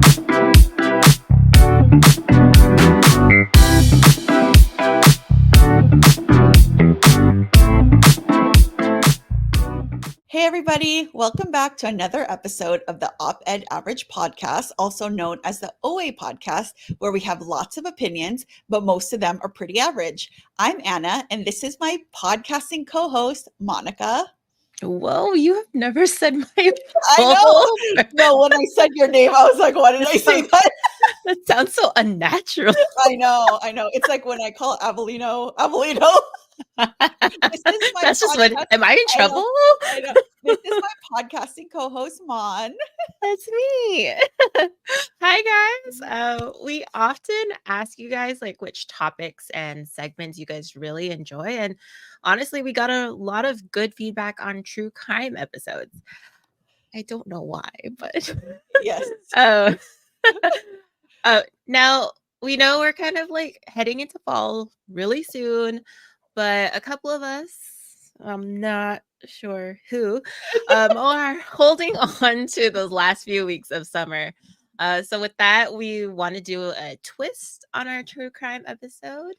Hey, everybody. Welcome back to another episode of the Op-Ed Average Podcast, also known as the OA Podcast, where we have lots of opinions, but most of them are pretty average. I'm Anna, and this is my podcasting co-host, Monica. Whoa, you have never said my I full. know. No, when I said your name, I was like, why did I say that? That sounds so unnatural. I know. It's like when I call Avelino. This is my That's just what. podcast. Am I in trouble? I know. This is my podcasting co-host, Mon. That's me. Hi guys. We often ask you guys like which topics and segments you guys really enjoy, and honestly, we got a lot of good feedback on true crime episodes. I don't know why, but Yes. Now we know we're kind of like heading into fall really soon, but a couple of us, I'm not sure who, are holding on to those last few weeks of summer. So with that, we want to do a twist on our true crime episode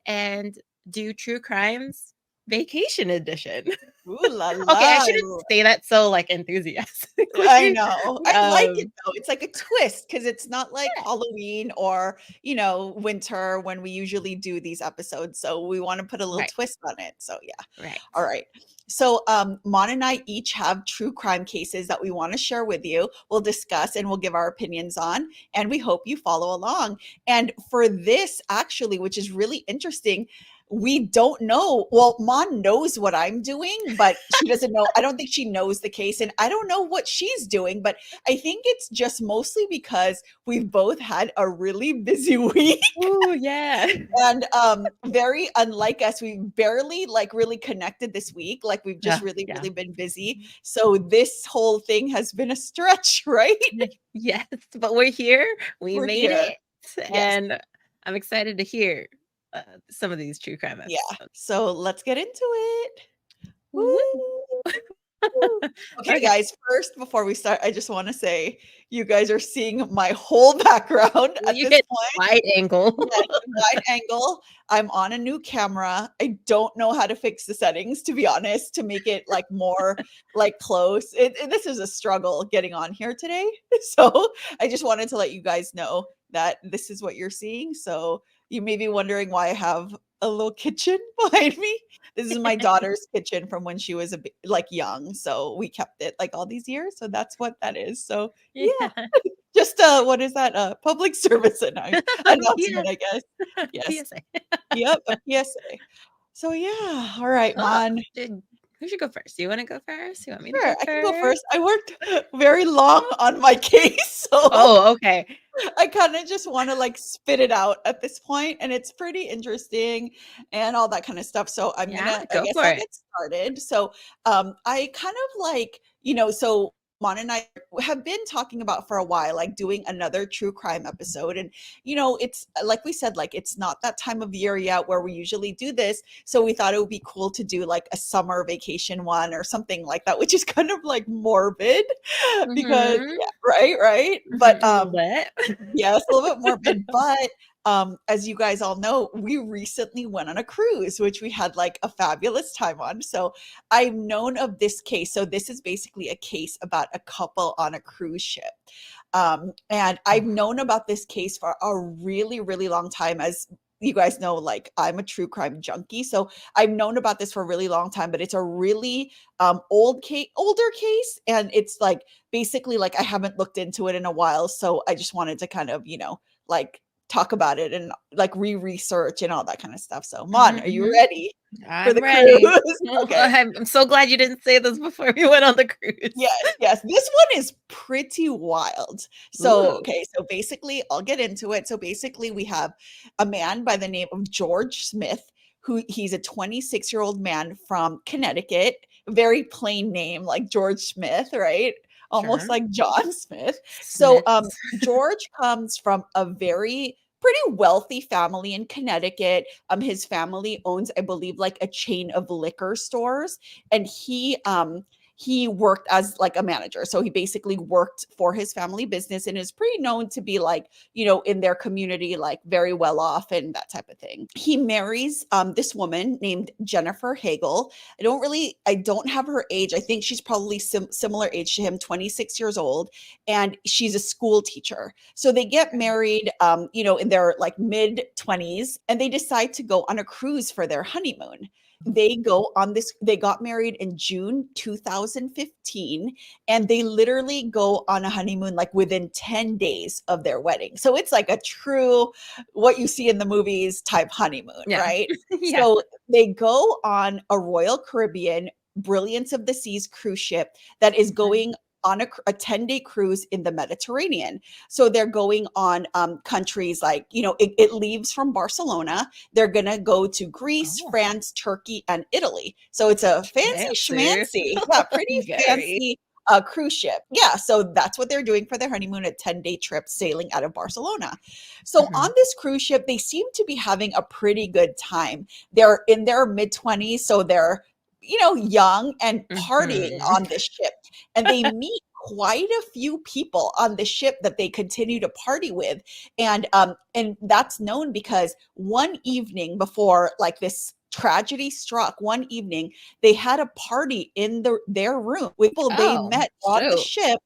and do true crimes vacation edition. Ooh la la. Okay, I shouldn't say that so like enthusiastically. I know. I like it though. It's like a twist because it's not like Halloween or, winter when we usually do these episodes. So we want to put a little Right. twist on it. So yeah. Right. All right. So Mon and I each have true crime cases that we want to share with you. We'll discuss and we'll give our opinions on, and we hope you follow along. And for this, actually, which is really interesting, we don't know. Well, Mon knows what I'm doing, but she doesn't know. I don't think she knows the case, and I don't know what she's doing, but I think it's just mostly because we've both had a really busy week. Oh, yeah. And very unlike us, we barely like really connected this week. Like we've just really been busy. So this whole thing has been a stretch, right? Yes, but we're here. We're made here. it. Yes. And I'm excited to hear some of these true crime episodes. Yeah. So let's get into it. Woo. Okay, guys, first, before we start, I just want to say you guys are seeing my whole background at You this get point. wide angle. Yes, wide angle. I'm on a new camera. I don't know how to fix the settings, to be honest, to make it like more like close. This is a struggle getting on here today. So I just wanted to let you guys know that this is what you're seeing. So you may be wondering why I have a little kitchen behind me. This is my daughter's kitchen from when she was like young. So we kept it like all these years. So that's what that is. So yeah. Just what is that? Public service announcement, I guess. Yes. PSA. Yep, a PSA. So yeah. All right, Mon. Who should go first? Do you want to go first? You want me to Sure, go I can go first? first. I worked very long on my case, so Okay. I kind of just want to like spit it out at this point, and it's pretty interesting and all that kind of stuff. So I guess I'll get started. So I kind of like, so Mon and I have been talking about for a while, like doing another true crime episode. And, it's like we said, like it's not that time of year yet where we usually do this. So we thought it would be cool to do like a summer vacation one or something like that, which is kind of like morbid because, right. But yes, a little bit morbid. But as you guys all know, we recently went on a cruise, which we had like a fabulous time on. So I've known of this case. So this is basically a case about a couple on a cruise ship. And I've known about this case for a really, really long time. As you guys know, like I'm a true crime junkie. So I've known about this for a really long time, but it's a really older case. And it's like, basically like I haven't looked into it in a while. So I just wanted to kind of, like talk about it and like research and all that kind of stuff. So Mon, are you ready for the cruise? Okay. I'm so glad you didn't say this before we went on the cruise. Yes. This one is pretty wild. So, okay. So basically I'll get into it. So basically we have a man by the name of George Smith, he's a 26-year-old man from Connecticut, very plain name, like George Smith, right? Almost like John Smith. So George comes from a pretty wealthy family in Connecticut. His family owns, I believe, like a chain of liquor stores. And he worked as like a manager. So he basically worked for his family business and is pretty known to be like, in their community, like very well off and that type of thing. He marries this woman named Jennifer Hagel. I don't have her age. I think she's probably similar age to him, 26 years old. And she's a school teacher. So they get married, in their like mid 20s, and they decide to go on a cruise for their honeymoon. They got married in June 2015, and they literally go on a honeymoon like within 10 days of their wedding. So it's like a true what you see in the movies type honeymoon, Yeah. right? Yeah. So they go on a Royal Caribbean Brilliance of the Seas cruise ship that is going on a 10-day cruise in the Mediterranean. So they're going on countries like, it leaves from Barcelona. They're going to go to Greece, Oh, France, Turkey, and Italy. So it's a fancy fancy. schmancy, yeah, pretty Very. fancy cruise ship. Yeah, so that's what they're doing for their honeymoon, a 10-day trip sailing out of Barcelona. So on Mhm. this cruise ship, they seem to be having a pretty good time. They're in their mid 20s, so they're young and partying Mhm. on this ship. And they meet quite a few people on the ship that they continue to party with. And that's known because one evening before like this tragedy struck, one evening they had a party in their room with people they Oh, met on the shoot. ship.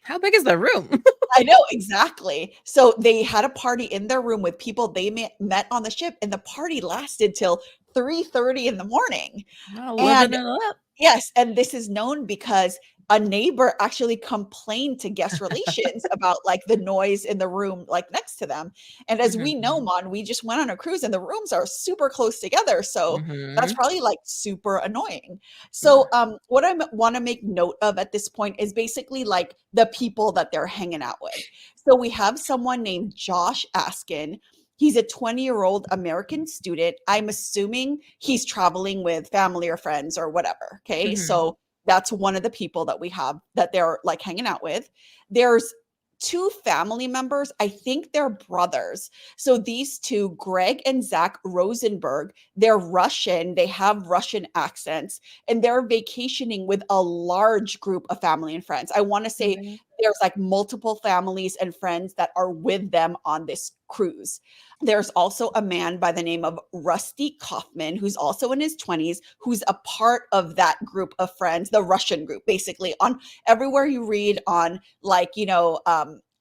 How big is the room? I know, exactly. So they had a party in their room with people they met on the ship, and the party lasted till 3:30 in the morning. Oh, living And it up. yes, and this is known because a neighbor actually complained to guest relations about like the noise in the room like next to them. And as we know, Mhm. Mon, we just went on a cruise and the rooms are super close together. So that's Mhm. probably like super annoying. Yeah. So what I want to make note of at this point is basically like the people that they're hanging out with. So we have someone named Josh Askin. He's a 20-year-old American student. I'm assuming he's traveling with family or friends or whatever. Okay. Mhm. So that's one of the people that we have that they're like hanging out with. There's two family members. I think they're brothers. So these two, Greg and Zach Rosenberg, they're Russian. They have Russian accents and they're vacationing with a large group of family and friends. I want to say Mhm. there's like multiple families and friends that are with them on this cruise. There's also a man by the name of Rusty Kaufman, who's also in his 20s, who's a part of that group of friends, the Russian group, basically. On everywhere you read on, like,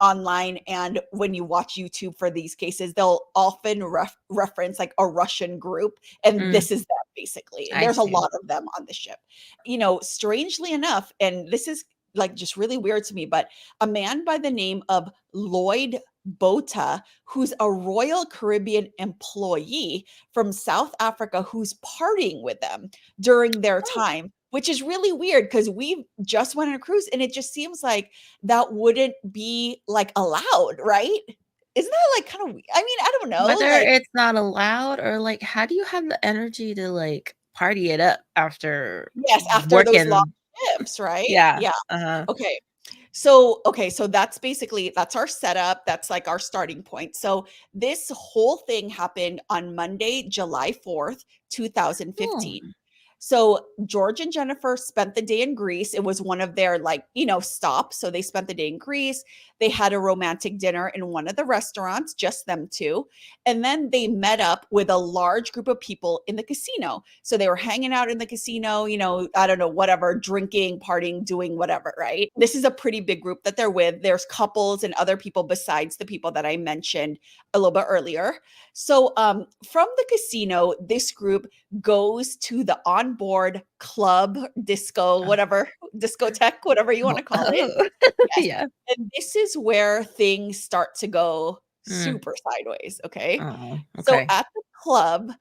online and when you watch YouTube for these cases, they'll often reference like a Russian group, and Mm, this is them basically. And I there's a see. lot of them on the ship. Strangely enough, and this is like just really weird to me, but a man by the name of Lloyd Bota, who's a Royal Caribbean employee from South Africa who's partying with them during their Oh, time, which is really weird because we just went on a cruise and it just seems like that wouldn't be like allowed, right? Isn't that like kind of, I mean, I don't know. whether Like, it's not allowed or, like, how do you have the energy to, like, party it up after yes, after those long working? shifts, right? Yeah, Yeah. uh-huh. Okay, so that's our setup. That's like our starting point. So this whole thing happened on Monday, July 4th, Oh, 2015. So George and Jennifer spent the day in Greece. It was one of their like, stops. So they spent the day in Greece. They had a romantic dinner in one of the restaurants, just them two. And then they met up with a large group of people in the casino. So they were hanging out in the casino, I don't know, whatever, drinking, partying, doing whatever, right? This is a pretty big group that they're with. There's couples and other people besides the people that I mentioned a little bit earlier. So from the casino, this group goes to the onboard club, disco, uh, whatever, discotheque, whatever you want oh, to call it. oh, Yes. yeah. And this is where things start to go Mm, super sideways, okay? oh, So okay. at the club,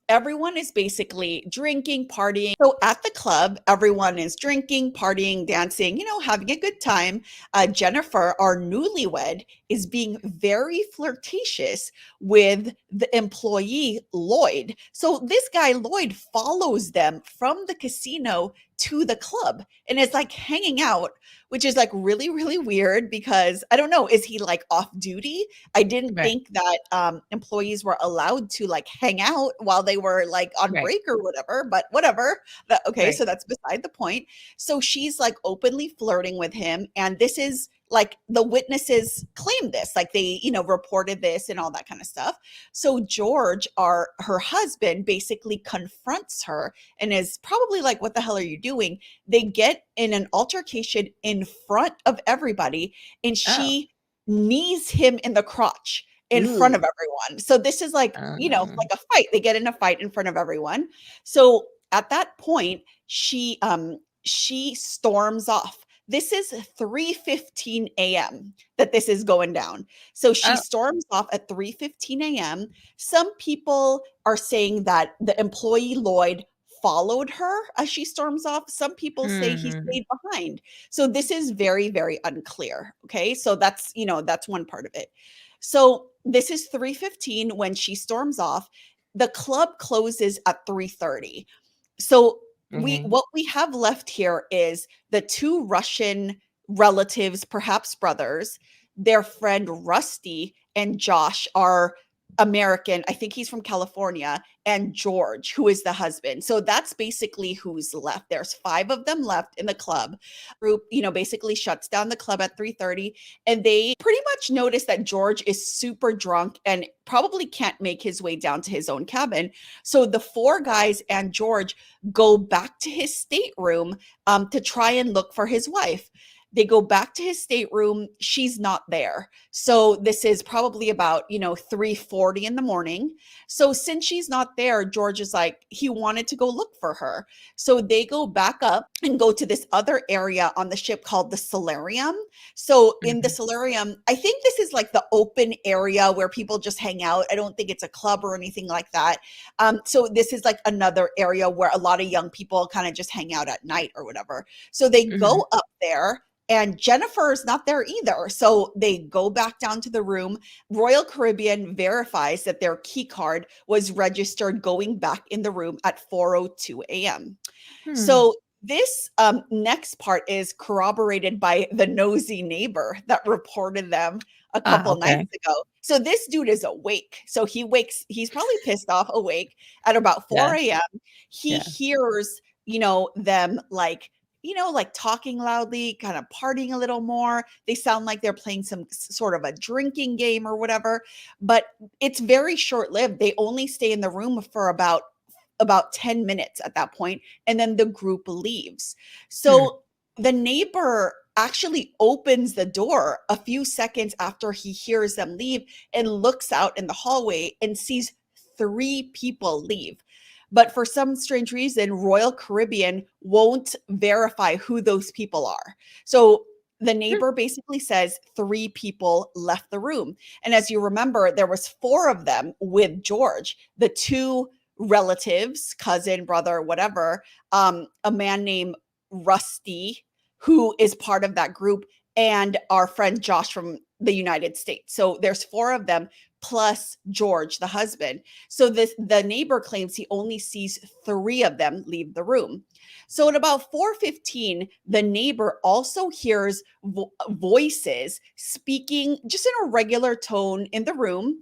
everyone is basically drinking, partying. So at the club, everyone is drinking, partying, dancing, having a good time. Jennifer, our newlywed, is being very flirtatious with the employee, Lloyd. So this guy, Lloyd, follows them from the casino to the club and is like hanging out, which is like really, really weird because I don't know, is he like off duty? I didn't Right. think that employees were allowed to like hang out while they were like on Right. break or whatever, but whatever. Okay, Right. so that's beside the point. So she's like openly flirting with him. And this is like the witnesses claim this, like they, reported this and all that kind of stuff. So George, her husband, basically confronts her and is probably like, what the hell are you doing? They get in an altercation in front of everybody, and Oh. she knees him in the crotch in front of Ooh. everyone. So this is like, Um, like a fight. They get in a fight in front of everyone. So at that point, she storms off. This is 3:15 a.m. that this is going down. So she oh. storms off at 3:15 a.m. Some people are saying that the employee Lloyd followed her as she storms off. Some people say he Hmm. stayed behind. So this is very, very unclear. Okay. So that's one part of it. So this is 3:15 when she storms off. The club closes at 3:30. So Okay. what we have left here is the two Russian relatives, perhaps brothers. Their friend Rusty and Josh are American. I think he's from California, and George, who is the husband. So that's basically who's left. There's 5 of them left in the club. Group, basically shuts down the club at 3:30, and they pretty much notice that George is super drunk and probably can't make his way down to his own cabin. So the 4 guys and George go back to his stateroom to try and look for his wife. They go back to his stateroom. She's not there. So this is probably about, 3:40 in the morning. So since she's not there, George is like, he wanted to go look for her. So they go back up and go to this other area on the ship called the solarium. So in the Mhm. solarium, I think this is like the open area where people just hang out. I don't think it's a club or anything like that. So this is like another area where a lot of young people kind of just hang out at night or whatever. So they Mhm. go up there, and Jennifer is not there either. So they go back down to the room. Royal Caribbean verifies that their key card was registered going back in the room at 4:02 a.m. Hmm. So this next part is corroborated by the nosy neighbor that reported them a Ah, couple nights okay. ago. So this dude is awake. So he's probably pissed off, awake at about Yeah. 4 a.m. He Yeah. hears, them like, like talking loudly, kind of partying a little more. They sound like they're playing some sort of a drinking game or whatever, but it's very short lived. They only stay in the room for about 10 minutes at that point, and then the group leaves. Hmm. So the neighbor actually opens the door a few seconds after he hears them leave and looks out in the hallway and sees 3 people leave. But for some strange reason, Royal Caribbean won't verify who those people are. So the Hmm. neighbor basically says 3 people left the room. And as you remember, there was 4 of them with George. The 2 relatives, cousin, brother, whatever, a man named Rusty, who is part of that group, and our friend Josh from the United States. So there's 4 of them plus George, the husband. So the neighbor claims he only sees 3 of them leave the room. So at about 4:15, the neighbor also hears voices speaking just in a regular tone in the room.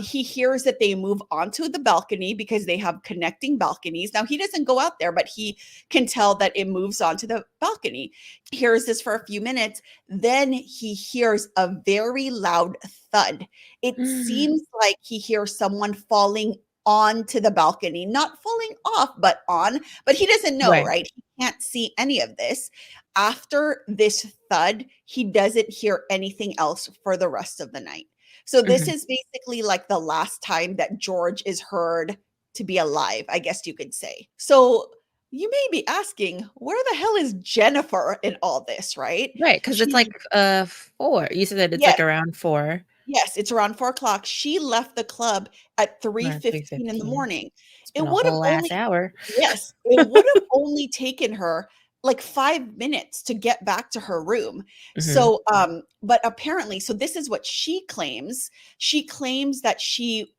He hears that they move onto the balcony because they have connecting balconies. Now, he doesn't go out there, but he can tell that it moves onto the balcony. He hears this for a few minutes. Then he hears a very loud thud. It Hmm. seems like he hears someone falling onto the balcony, not falling off, but on. But he doesn't know, Right. right? He can't see any of this. After this thud, he doesn't hear anything else for the rest of the night. So this Mhm. is basically like the last time that George is heard to be alive, I guess you could say. So you may be asking, where the hell is Jennifer in all this, right? Right, 'cause it's She's like, 4. You said that it's, Yes, like, around 4, yes, it's around 4 o'clock. She left the club at around 3:15 in the 3:15. morning. It's It been a would have whole ass only hour. Yes, it would have only taken her like 5 minutes to get back to her room. Mhm. But apparently, so this is what she claims. She claims that she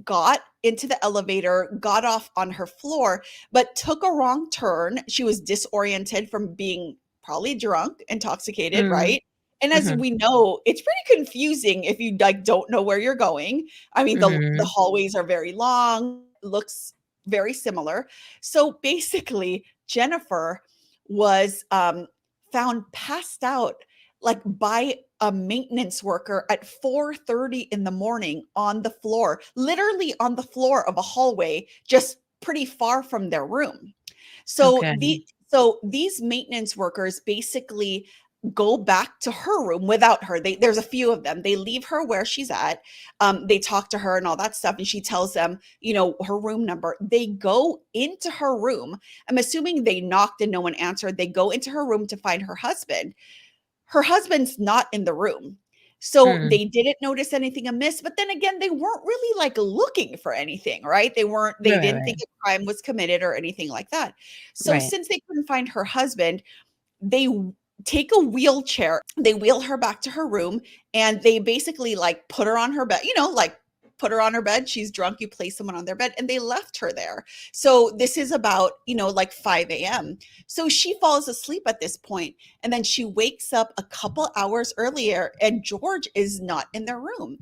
got into the elevator, got off on her floor, but took a wrong turn. She was disoriented from being probably drunk, intoxicated, Mm. right? And as Mhm. we know, it's pretty confusing if you like don't know where you're going. I mean, the Mhm. hallways are very long, looks very similar. So basically, Jennifer was found passed out like by a maintenance worker at 4:30 in the morning on the floor, literally on the floor of a hallway, just pretty far from their room. So Okay. these maintenance workers basically go back to her room without her. There's a few of them. They leave her where she's at. They talk to her and all that stuff, and she tells them, her room number. They go into her room. I'm assuming they knocked and no one answered. They go into her room to find her husband's not in the room. So Mm. they didn't notice anything amiss, but then again, they weren't really like looking for anything, right? They Right, didn't think right, a crime was committed or anything like that. So right. since they couldn't find her husband, they take a wheelchair, they wheel her back to her room, and they basically like put her on her bed, like put her on her bed. She's drunk, you place someone on their bed, and they left her there. So this is about, like 5 a.m. So she falls asleep at this point, and then she wakes up a couple hours earlier, and George is not in their room.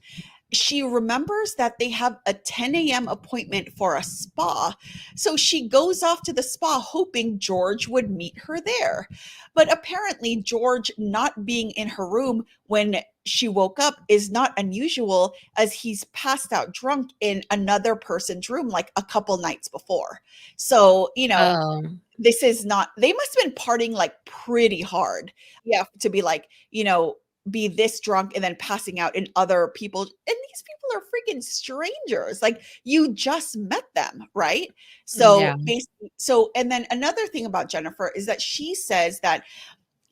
She remembers that they have a 10 a.m. appointment for a spa. So she goes off to the spa hoping George would meet her there. But apparently, George not being in her room when she woke up is not unusual, as he's passed out drunk in another person's room like a couple nights before. So, Oh, this is not, they must have been partying like pretty hard. Yeah, to be like, be this drunk and then passing out in other people. And these people are freaking strangers. Like you just met them, right? yeah. So basically, and then another thing about Jennifer is that she says that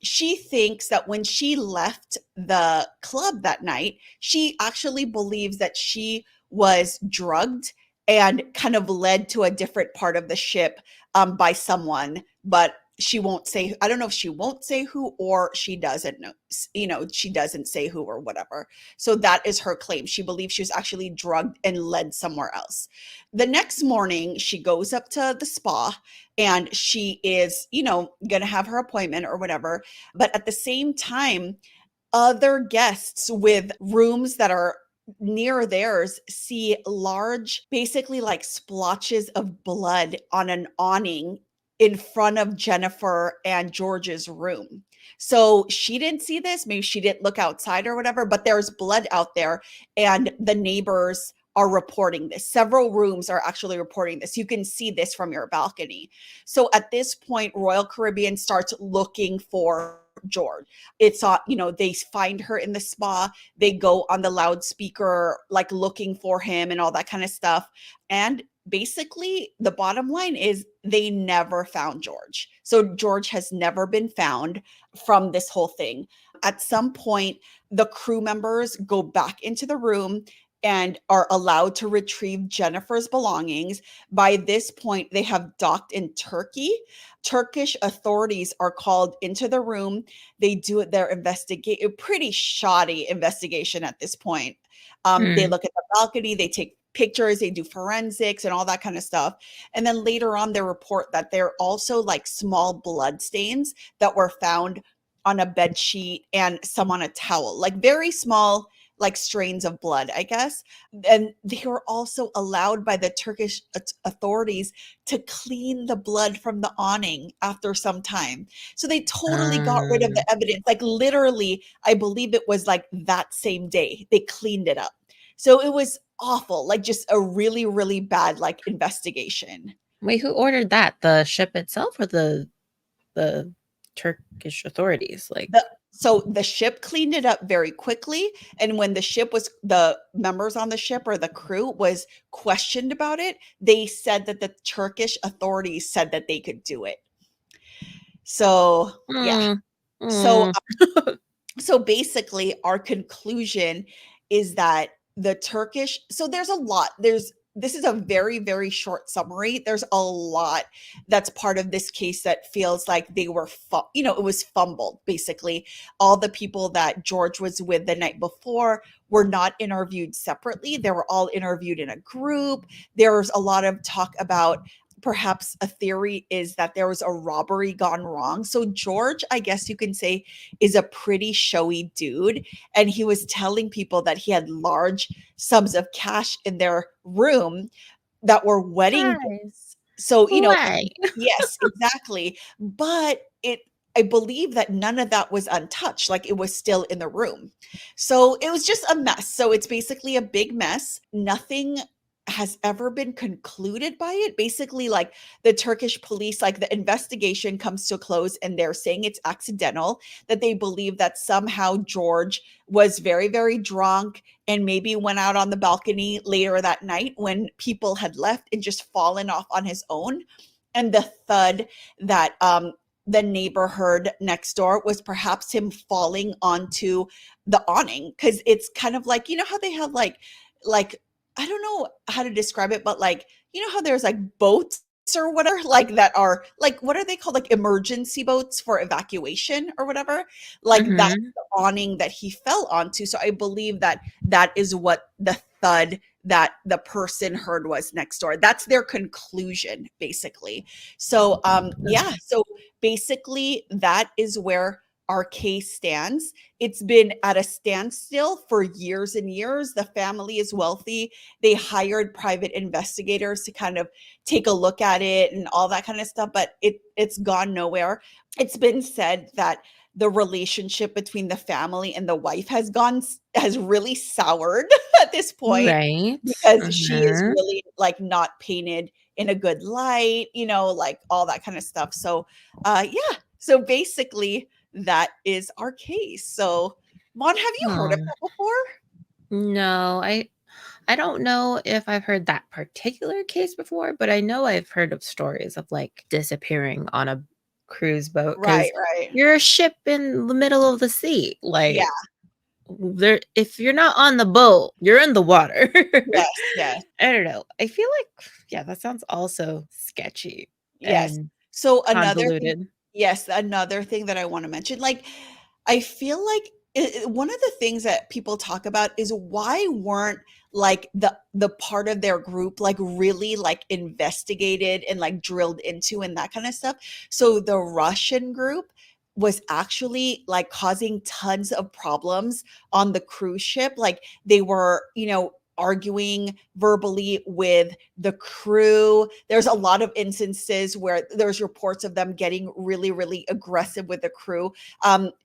she thinks that when she left the club that night, she actually believes that she was drugged and kind of led to a different part of the ship by someone, but she won't say. I don't know if she won't say who or she doesn't know. She doesn't say who or whatever. So that is her claim. She believes she was actually drugged and led somewhere else. The next morning, she goes up to the spa and she is, going to have her appointment or whatever. But at the same time, other guests with rooms that are near theirs see large, basically like splotches of blood on an awning in front of Jennifer and George's room. So she didn't see this. Maybe she didn't look outside or whatever, but there's blood out there, and the neighbors are reporting this. Several rooms are actually reporting this. You can see this from your balcony. So at this point, Royal Caribbean starts looking for George. It's they find her in the spa. They go on the loudspeaker, like looking for him and all that kind of stuff. And basically, the bottom line is they never found George. So George has never been found from this whole thing. At some point, the crew members go back into the room and are allowed to retrieve Jennifer's belongings. By this point, they have docked in Turkey. Turkish authorities are called into the room. They do their investigate, a pretty shoddy investigation at this point. They Mm. look at the balcony, they take pictures, they do forensics and all that kind of stuff. And then later on, they report that there are also like small blood stains that were found on a bed sheet and some on a towel, like very small, like strains of blood, I guess. And they were also allowed by the Turkish authorities to clean the blood from the awning after some time. So they totally got rid of the Um, evidence. Like literally, I believe it was like that same day they cleaned it up. So it was awful, like just a really, really bad like investigation. wait, who ordered that? The ship itself or the Turkish authorities? Like, The ship cleaned it up very quickly, and when the members on the ship or the crew was questioned about it, they said that the Turkish authorities said that they could do it. So, yeah. mm, So mm, so basically our conclusion is that the Turkish, so there's a lot. There's this is a very, very short summary. There's a lot that's part of this case that feels like they were, it was fumbled, basically. All the people that George was with the night before were not interviewed separately. They were all interviewed in a group. There's a lot of talk about perhaps a theory is that there was a robbery gone wrong. So George, I guess you can say, is a pretty showy dude. And he was telling people that he had large sums of cash in their room that were wedding Nice. gifts. So, Why? yes, exactly. But I believe that none of that was untouched. Like it was still in the room. So it was just a mess. So it's basically a big mess. Nothing has ever been concluded by it. Basically, like the Turkish police, like the investigation comes to a close and they're saying it's accidental, that they believe that somehow George was very, very drunk and maybe went out on the balcony later that night when people had left and just fallen off on his own. And the thud that the neighbor heard next door was perhaps him falling onto the awning, because it's kind of like, how they have like I don't know how to describe it, but like, how there's like boats or whatever, like that are like, what are they called? Like emergency boats for evacuation or whatever. Like that's Mhm. the awning that he fell onto. So I believe that that is what the thud that the person heard was next door. That's their conclusion, basically. So yeah, so basically that is where our case stands. It's been at a standstill for years and years. The family is wealthy. They hired private investigators to kind of take a look at it and all that kind of stuff, but it's gone nowhere. It's been said that the relationship between the family and the wife has really soured at this point, Right. because she is Mhm. really like not painted in a good light, like all that kind of stuff. So yeah, so basically that is our case. So Mon, have you heard of Oh, that before? no, I don't know if I've heard that particular case before, but I know I've heard of stories of, like, disappearing on a cruise boat Right, because right. you're a ship in the middle of the sea, Yeah. like, there if you're not on the boat, you're in the water. Yes, yes. I don't know. I feel like yeah, that sounds also sketchy Yes. and So another thing, convoluted. yes, another thing that I want to mention, like I feel like one of the things that people talk about is why weren't like the part of their group like really like investigated and like drilled into and that kind of stuff. So the Russian group was actually like causing tons of problems on the cruise ship. Like they were, arguing verbally with the crew. There's a lot of instances where there's reports of them getting really, really aggressive with the crew,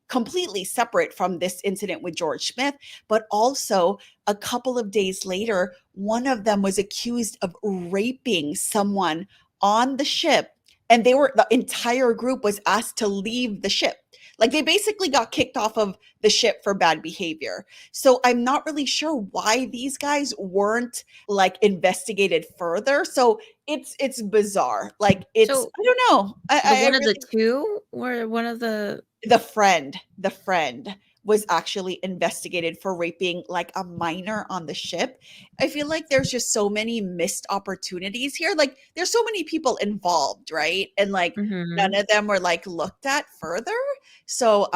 completely separate from this incident with George Smith. But also, a couple of days later, one of them was accused of raping someone on the ship. And the entire group was asked to leave the ship. Like they basically got kicked off of the ship for bad behavior. So I'm not really sure why these guys weren't like investigated further. So it's bizarre. Like it's So, I don't know. the I one of the really 2 or one of the the friend was actually investigated for raping like a minor on the ship. I feel like there's just so many missed opportunities here. Like there's so many people involved, right? And like none mhm. of them were like looked at further. So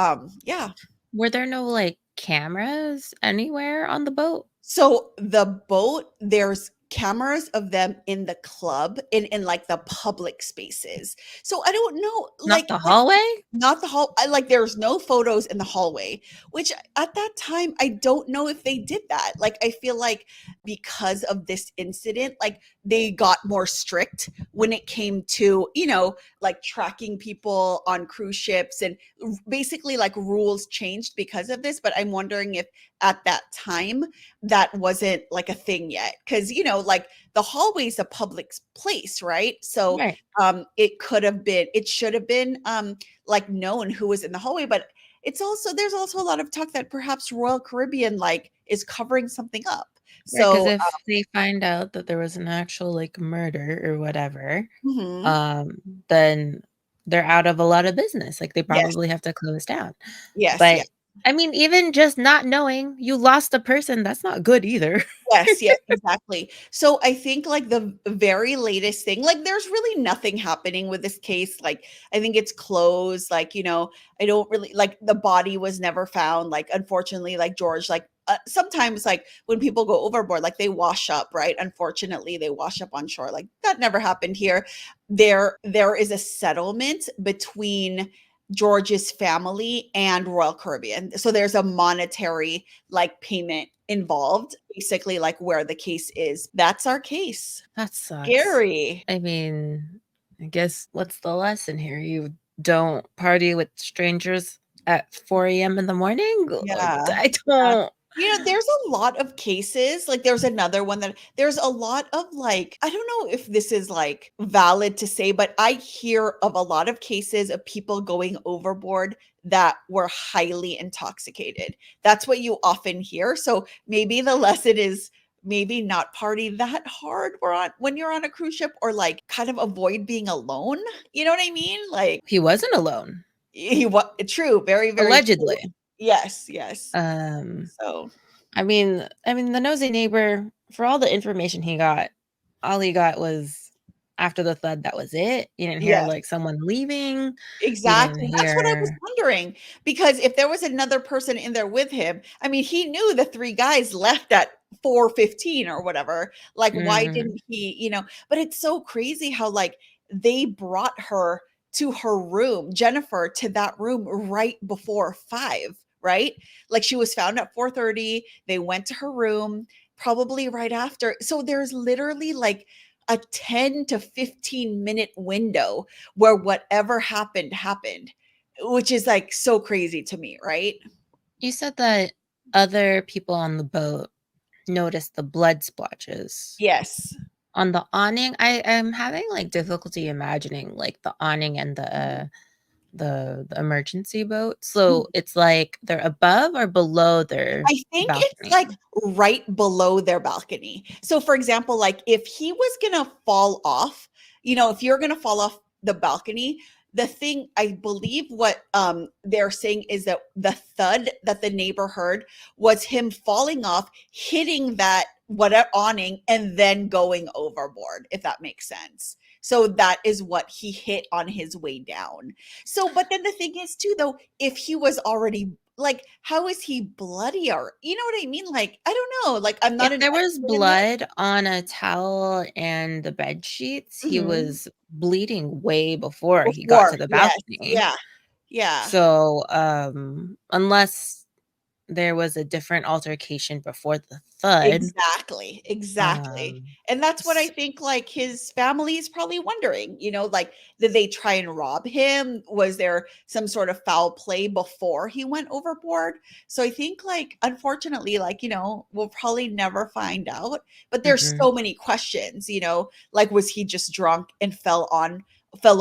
yeah. Were there no, like, cameras anywhere on the boat? So the boat, there's cameras of them in the club, in like the public spaces. So I don't know, Not like the hallway? not the hall. I like there's no photos in the hallway, which at that time I don't know if they did that. Like I feel like because of this incident, like they got more strict when it came to, like tracking people on cruise ships, and basically like rules changed because of this. But I'm wondering if at that time that wasn't like a thing yet, because like the hallway's a public place, right? So Right. it should have been like known who was in the hallway. But there's also a lot of talk that perhaps Royal Caribbean like is covering something up. Right. Because So if they find out that there was an actual, like, murder or whatever, mhm. um, then they're out of a lot of business, like, they Yes, probably have to close down. yes, But yes. I mean, even just not knowing you lost a person, that's not good either. Yes, yes, exactly. So I think like the very latest thing, like there's really nothing happening with this case. Like I think it's closed. Like, I don't really like the body was never found. Like, unfortunately, like George, like sometimes like when people go overboard, like they wash up, right? Unfortunately, they wash up on shore. Like that never happened here. There is a settlement between George's family and Royal Caribbean. So there's a monetary like payment involved, basically like where the case is. That's our case. That sucks. Scary. I mean, I guess what's the lesson here? You don't party with strangers at 4 a.m. in the morning? Like, Yeah. I Yeah. don't. There's a lot of cases, like, there's another one that there's a lot of, like I don't know if this is, like, valid to say, but I hear of a lot of cases of people going overboard that were highly intoxicated. That's what you often hear, so maybe the lesson is maybe not party that hard when you're on a cruise ship or, like, kind of avoid being alone, you know what I mean? Like, He wasn't alone, he wa true, very, very true. allegedly. Yes, yes. Um, So I mean, the nosy neighbor, for all the information he got, all he got was after the flood, that was it. You didn't hear, yes. like, someone leaving. You didn't Exactly, that's what I was hear. wondering, because if there was another person in there with him, I mean, he knew the 3 guys left at 4:15 or whatever, like, why Mhm. didn't he? But it's so crazy how, like, they brought her to her room, Jennifer, to that room right before 5, right? Like, she was found at 4:30, they went to her room probably right after, so there's literally, like, a 10 to 15-minute window where whatever happened happened, which is like so crazy to me, right? You said that other people on the boat noticed the blood splotches. Yes. On the awning, I am having, like, difficulty imagining, like, the awning and the emergency boat. So, it's like they're above or below their I think it's, balcony? like, right below their balcony. So, for example, like, if he was gonna fall off, if you're gonna fall off the balcony, the thing I believe what, they're saying is that the thud that the neighbor heard was him falling off, hitting that whatever awning, and then going overboard, if that makes sense. So, that is what he hit on his way down. So, but then the thing is too, though, if he was already like, how is he bloody or you know what I mean? Like, I don't know, like, I'm not If an there was expert in this. blood on a towel and the bed sheets, he Mhm. was bleeding way before he got Before, to the yes, balcony. yeah, yeah. So, unless there was a different altercation before the thud, Exactly, exactly. um, And that's what I s think, like, his family is probably wondering, like, did they try and rob him? Was there some sort of foul play before he went overboard? So I think, like, unfortunately, like, we'll probably never find out, but there's mhm, so many questions, like, was he just drunk and fell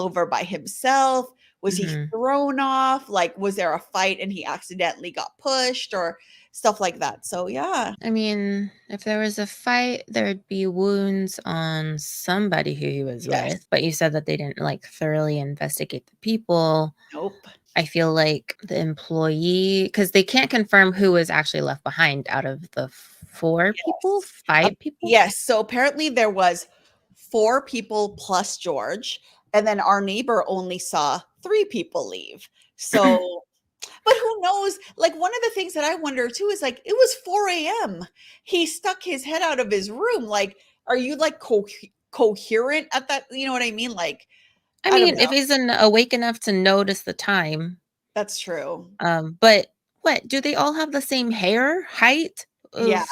over by himself? Was he mhm. thrown off? Like, was there a fight and he accidentally got pushed or stuff like that? So yeah. I mean, if there was a fight, there'd be wounds on somebody who he was Yes. with, but you said that they didn't, like, thoroughly investigate the people. Nope. I feel like the employee, because they can't confirm who was actually left behind out of the 4 people? Yes. 5 people? Yes, so apparently there was 4 people plus George, and then our neighbor only saw 3 people leave. So but who knows? Like, one of the things that I wonder too is, like, it was 4 AM. He stuck his head out of his room, like, are you, like, coherent at that you know what I mean? Like, I I don't mean, know. if he's awake enough to notice the time, That's true. but what, do they all have the same hair, height, Yeah,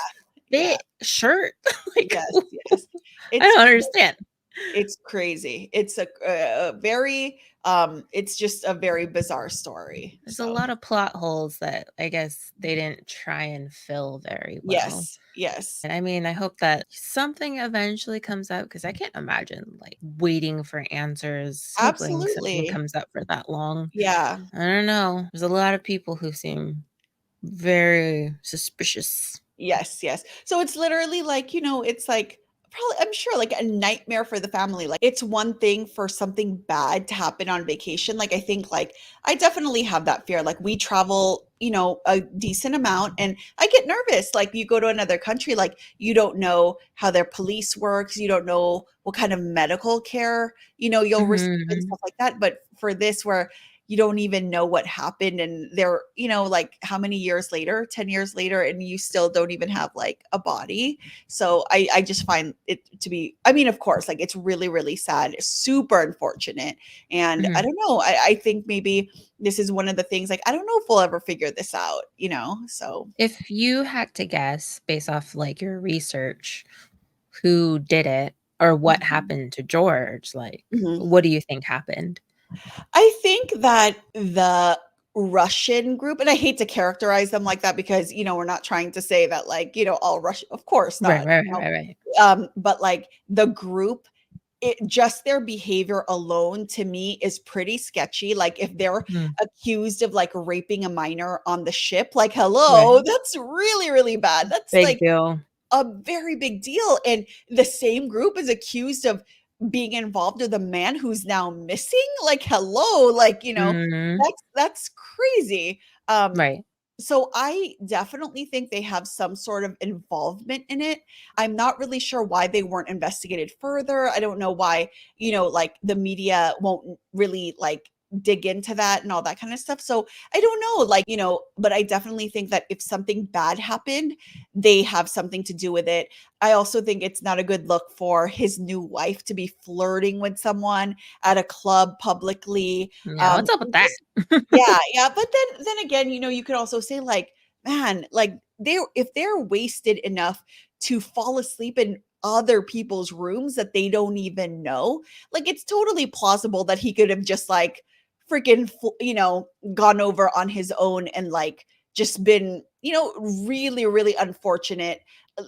yeah. fit, shirt? Like, Yes, yes. I It's don't understand. It's crazy. It's a very, it's just a very bizarre story. There's a So, lot of plot holes that I guess they didn't try and fill very well. yes, yes, And I mean, I hope that something eventually comes out because I can't imagine like waiting for answers, hoping something absolutely. comes up for that long. Yeah. I don't know. There's a lot of people who seem very suspicious. Yes, yes. So it's literally like, it's like Probably, I'm sure, like a nightmare for the family. Like it's one thing for something bad to happen on vacation. Like I think like I definitely have that fear. Like we travel, a decent amount and I get nervous. Like you go to another country, like you don't know how their police works, you don't know what kind of medical care, you'll receive and Mhm. stuff like that. But for this where you don't even know what happened and they're, like how many years later, 10 years later, and you still don't even have like a body. So I just find it to be, I mean, of course, like it's really, really sad, super unfortunate. And I Mhm. don't know, I think maybe this is one of the things like, I don't know if we'll ever figure this out, so. If you had to guess based off, like, your research, who did it or what Mhm. happened to George, like, Mhm. what do you think happened? I think that the Russian group, and I hate to characterize them like that because, we're not trying to say that like, all Russian, of course Right, not, right, right, right, right. but like the group, it just their behavior alone to me is pretty sketchy. Like if they're Mm, accused of like raping a minor on the ship, like right. hello, that's really, really bad. That's Big like deal. a very big deal. And the same group is accused of being involved with a man who's now missing. Like, hello, like, Mhm. that's crazy. Um, Right. so I definitely think they have some sort of involvement in it. I'm not really sure why they weren't investigated further. I don't know why, like the media won't really like dig into that and all that kind of stuff. So I don't know, like, but I definitely think that if something bad happened, they have something to do with it. I also think it's not a good look for his new wife to be flirting with someone at a club publicly. Yeah, what's up with And that? just yeah, yeah, but then again, you could also say like, man, like they if they're wasted enough to fall asleep in other people's rooms that they don't even know, like it's totally plausible that he could have just like freaking gone over on his own and like just been, really really unfortunate.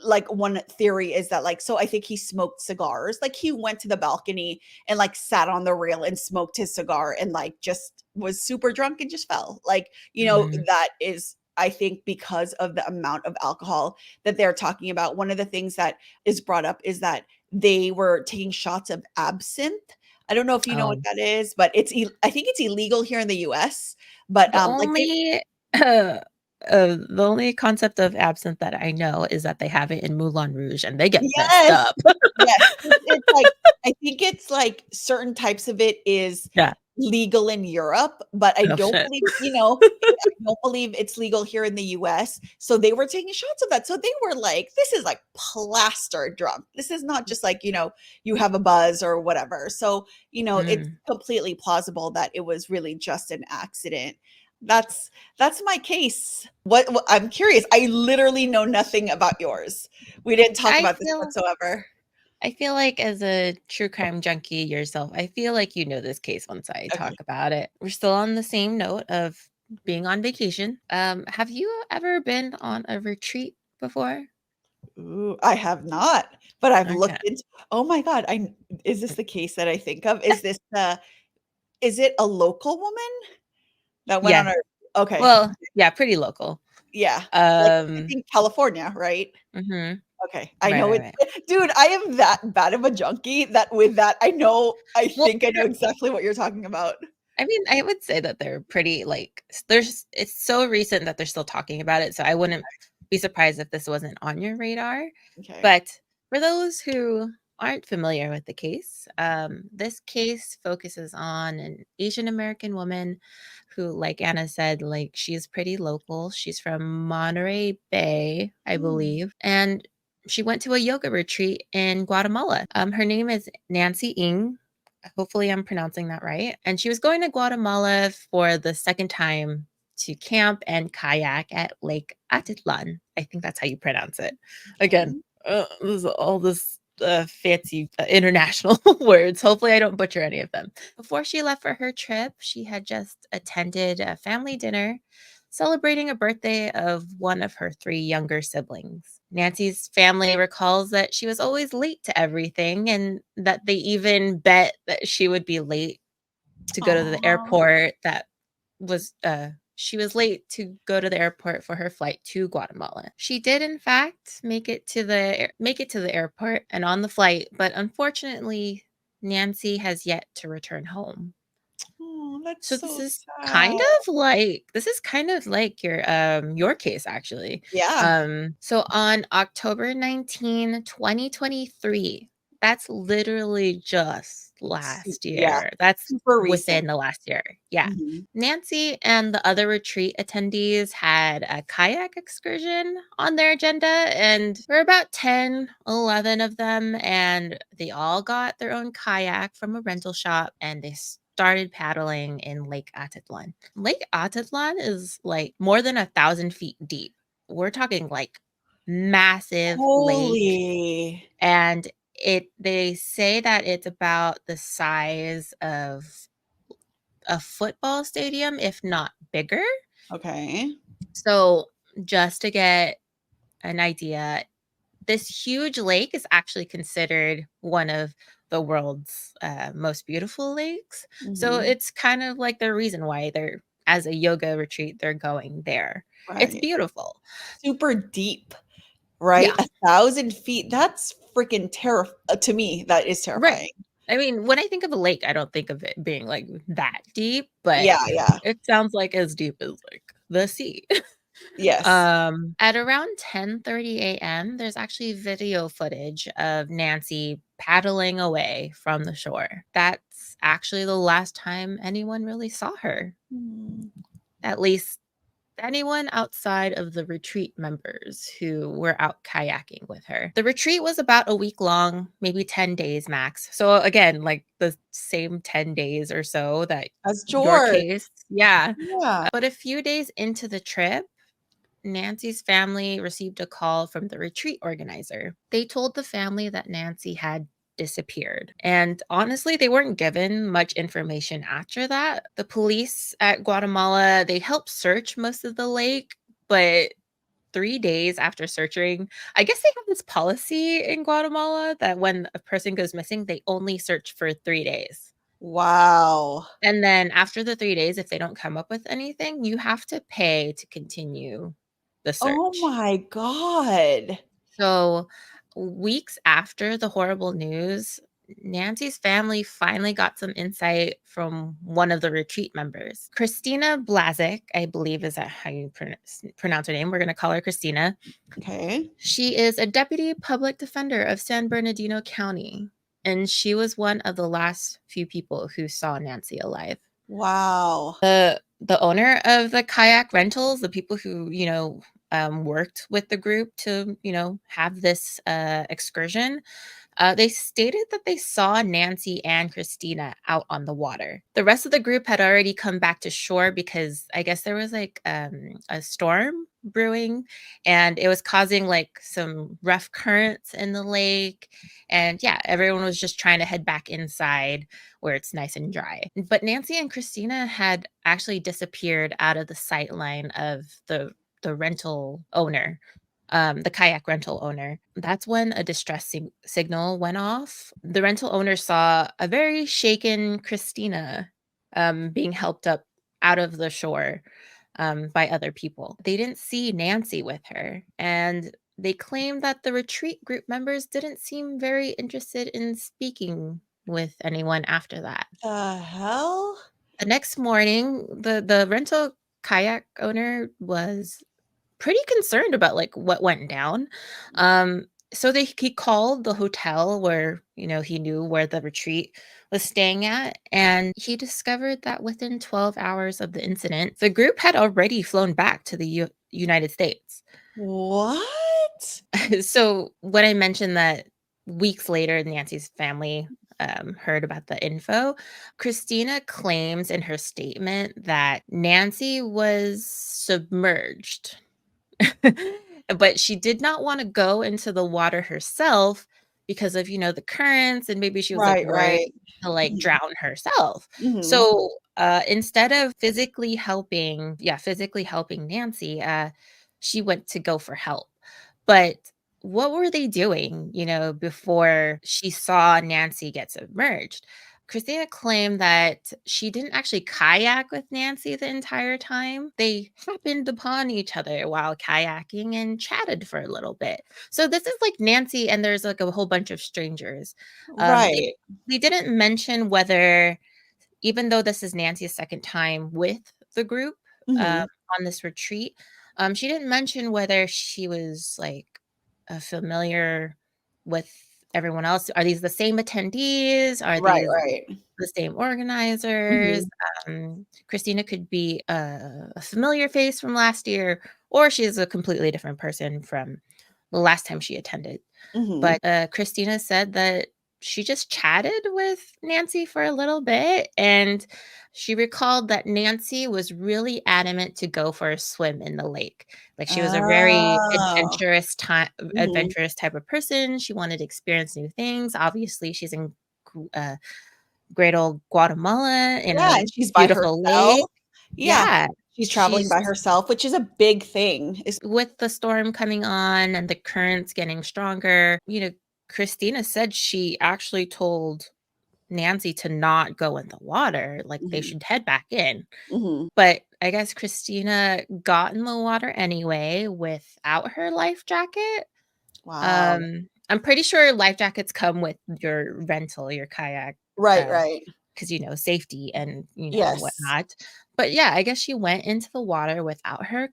Like one theory is that like, so I think he smoked cigars. Like he went to the balcony and like sat on the rail and smoked his cigar and like just was super drunk and just fell. Like, Mhm. that is, I think, because of the amount of alcohol that they're talking about. One of the things that is brought up is that they were taking shots of absinthe. I don't know if you know what Oh, that is, but I think it's illegal here in the US. But the like they only uh, the only concept of absinthe that I know is that they have it in Moulin Rouge, and they get messed Yes. up. Yes. It's like I think it's like certain types of it is Yeah. legal in Europe, but I Oh, don't shit. believe, I don't believe it's legal here in the US. So they were taking shots of that. So they were like, this is like plastered drunk. This is not just like, you have a buzz or whatever. So, it's Mm. completely plausible that it was really just an accident. That's my case. What I'm curious. I literally know nothing about yours. We didn't talk I about this feel whatsoever. I feel like as a true crime junkie yourself, I feel like you know this case once I Okay. talk about it. We're still on the same note of being on vacation. Have you ever been on a retreat before? Ooh, I have not, but I've Okay. looked into. Oh my god, I is this the case that I think of? Is it a local woman that went on Yeah. a okay, Well, yeah, pretty local. yeah, like, I Um, think California, right? mhm. Okay, I Right, know right, it. right. Dude, I am that bad of a junkie that with that, I Well, think I know exactly what you're talking about. I mean, I would say that they're pretty like there's it's so recent that they're still talking about it, so I wouldn't be surprised if this wasn't on your radar. Okay. But for those who aren't familiar with the case, this case focuses on an Asian American woman who, like Anna said, like she's pretty local. She's from Monterey Bay, I Mm, believe, and she went to a yoga retreat in Guatemala. Her name is Nancy Ng. Hopefully, I'm pronouncing that right. And she was going to Guatemala for the second time to camp and kayak at Lake Atitlan. I think that's how you pronounce it. Again, okay. this all this fancy international words. Hopefully, I don't butcher any of them. Before she left for her trip, she had just attended a family dinner celebrating a birthday of one of her three younger siblings. Nancy's family recalls that she was always late to everything and that they even bet that she would be late to go to the Aw. airport that was she was late to go to the airport for her flight to Guatemala. She did in fact make it to the airport and on the flight, but unfortunately Nancy has yet to return home. Oh, that's So this so is sad. kind of like your case actually. Yeah. So on October 19, 2023, that's literally just last Yeah. year. That's Super recent. within the last year. Yeah. Mhm. Nancy and the other retreat attendees had a kayak excursion on their agenda, and there were about 10, 11 of them, and they all got their own kayak from a rental shop, and they started paddling in Lake Atitlan. Lake Atitlan is like more than 1,000 feet deep. We're talking like massive lake, Holy. and they say that it's about the size of a football stadium, if not bigger. Okay. So, just to get an idea, this huge lake is actually considered one of the world's most beautiful lakes. So, Mhm. it's kind of like the reason why they're, as a yoga retreat, they're going there. It's Right. beautiful. Super deep, right? Yeah. 1,000 feet. That's freaking to me, that is Right. terrifying. I mean, when I think of a lake, I don't think of it being like that deep, but Yeah, yeah. it sounds like as deep as like the sea. Yes. At around 10:30 a.m., there's actually video footage of Nancy paddling away from the shore. That's actually the last time anyone really saw her. Mm. At least anyone outside of the retreat members who were out kayaking with her. The retreat was about a week long, maybe 10 days max. So again, like the same 10 days or so that As your George. case. Yeah. Yeah. But a few days into the trip, Nancy's family received a call from the retreat organizer. They told the family that Nancy had disappeared. And honestly, they weren't given much information after that. The police at Guatemala, they helped search most of the lake, but 3 days after searching, I guess they have this policy in Guatemala that when a person goes missing, they only search for 3 days. Wow. And then after the 3 days, if they don't come up with anything, you have to pay to continue the Oh search. my god. So, weeks after the horrible news, Nancy's family finally got some insight from one of the retreat members. Christina Blazik, I believe is that how you pronounce her name. We're going to call her Christina. Okay. She is a deputy public defender of San Bernardino County, and she was one of the last few people who saw Nancy alive. Wow. The owner of the kayak rentals, the people who, worked with the group to, have this excursion, they stated that they saw Nancy and Christina out on the water. The rest of the group had already come back to shore because I guess there was like a storm brewing, and it was causing like some rough currents in the lake. And yeah, everyone was just trying to head back inside where it's nice and dry. But Nancy and Christina had actually disappeared out of the sight line of the rental owner, the kayak rental owner. That's when a distress signal went off. The rental owner saw a very shaken Christina being helped up out of the shore by other people. They didn't see Nancy with her, and they claimed that the retreat group members didn't seem very interested in speaking with anyone after that. The hell? The next morning, the rental kayak owner was pretty concerned about like what went down. So he called the hotel where, he knew where the retreat was staying at, and he discovered that within 12 hours of the incident, the group had already flown back to the United States. What? So when I mentioned that weeks later, Nancy's family heard about the info, Christina claims in her statement that Nancy was submerged. But she did not wanna go into the water herself because of, the currents, and maybe she was, like, Right, worried right. to, like, Mhm. drown herself. Mhm. So, instead of physically helping Nancy, she went to go for help. But what were they doing, before she saw Nancy get submerged? Christina claimed that she didn't actually kayak with Nancy the entire time. They happened upon each other while kayaking and chatted for a little bit. So this is like Nancy and there's like a whole bunch of strangers. They Right. they didn't mention whether, even though this is Nancy's second time with the group um, Mhm. on this retreat, she didn't mention whether she was like familiar with everyone else. Are these the same attendees? Are Right, these right. the same organizers? Mhm. Christina could be a familiar face from last year, or she's a completely different person from the last time she attended. Mhm. But, Christina said that she just chatted with Nancy for a little bit, and she recalled that Nancy was really adamant to go for a swim in the lake. Like, she was a very Oh. Mhm. adventurous type of person. She wanted to experience new things. Obviously, she's in gr great old Guatemala in Yeah, a and she's by beautiful herself. lake. Yeah, Yeah. she's traveling She's by herself, which is a big thing. Is with the storm coming on and the currents getting stronger, Christina said she actually told Nancy to not go in the water, like they Mhm. should head back in. Mhm. But I guess Christina got in the water anyway without her life jacket. Wow. I'm pretty sure life jackets come with your rental, your kayak, Right, uh, right. because safety and Yes. whatnot. But yeah, I guess she went into the water without her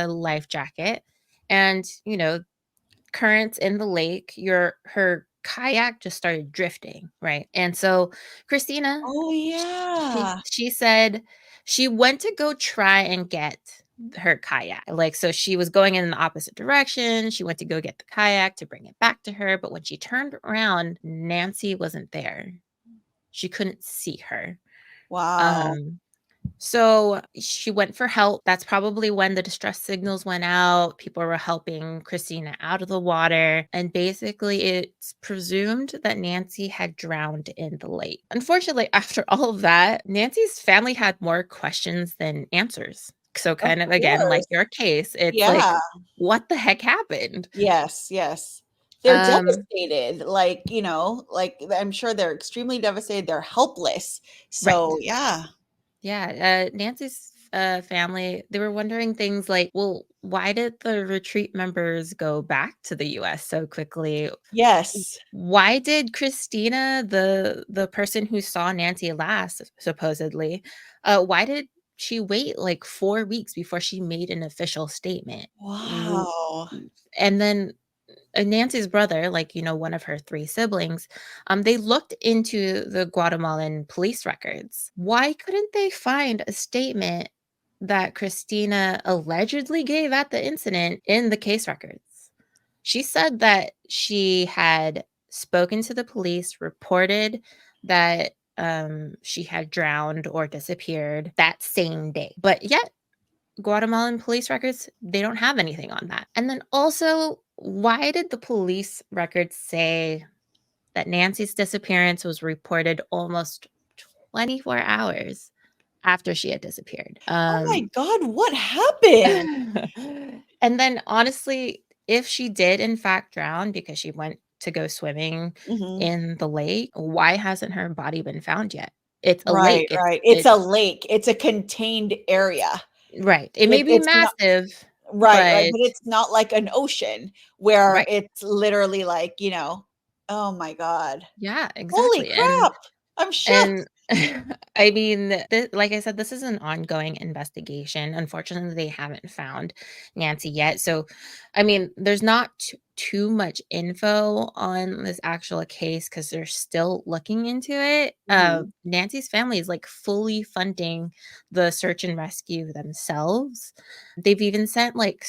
life jacket, and currents in the lake, your her kayak just started drifting, right? And so Christina, Oh, yeah. she said she went to go try and get her kayak. Like, so she was going in the opposite direction. She went to go get the kayak to bring it back to her, but when she turned around, Nancy wasn't there. She couldn't see her. Wow. Um so she went for help. That's probably when the distress signals went out. People were helping Christina out of the water. And basically, it's presumed that Nancy had drowned in the lake. Unfortunately, after all of that, Nancy's family had more questions than answers. So, Of kind of again, like course. your case, it's like, Yeah. what the heck happened? Yes, yes. They're Um, devastated, like, like, I'm sure they're extremely devastated, they're helpless. right. So, yeah. Yeah, Nancy's family, they were wondering things like, well, why did the retreat members go back to the US so quickly? Yes. Why did Christina, the person who saw Nancy last, supposedly, why did she wait like 4 weeks before she made an official statement? W Wow. and then Nancy's brother, like, one of her 3 siblings, they looked into the Guatemalan police records. Why couldn't they find a statement that Christina allegedly gave at the incident in the case records? She said that she had spoken to the police, reported that she had drowned or disappeared that same day. But yet, Guatemalan police records, they don't have anything on that. And then also, why did the police records say that Nancy's disappearance was reported almost 24 hours after she had disappeared? Oh my god, what happened? And then honestly, if she did in fact drown because she went to go swimming Mhm. in the lake, why hasn't her body been found yet? It's a Right, lake. It's right. It's a it's lake. It's a contained area. right. It may be It's not massive, right, right, but but it's not like an ocean where right. it's literally like, oh my god. Yeah, Holy exactly, crap. I'm shook. and I mean, like I said, this is an ongoing investigation. Unfortunately, they haven't found Nancy yet. So, I mean, there's not too much info on this actual case because they're still looking into it. Mhm. Nancy's family is like fully funding the search and rescue themselves. They've even sent like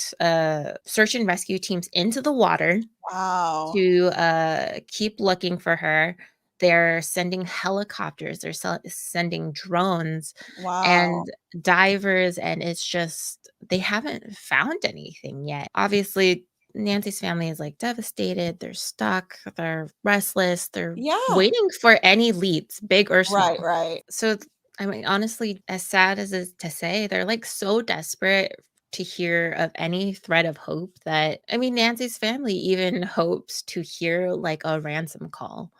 search and rescue teams into the water Wow. to keep looking for her. They're sending helicopters, they're sending drones Wow. and divers, and it's just they haven't found anything yet. Obviously, Nancy's family is like devastated, they're stuck, they're restless, they're Yeah. waiting for any leads, big or Right, small. right. So, I mean, honestly, as sad as it is to say, they're like so desperate to hear of any thread of hope that, I mean, Nancy's family even hopes to hear like a ransom call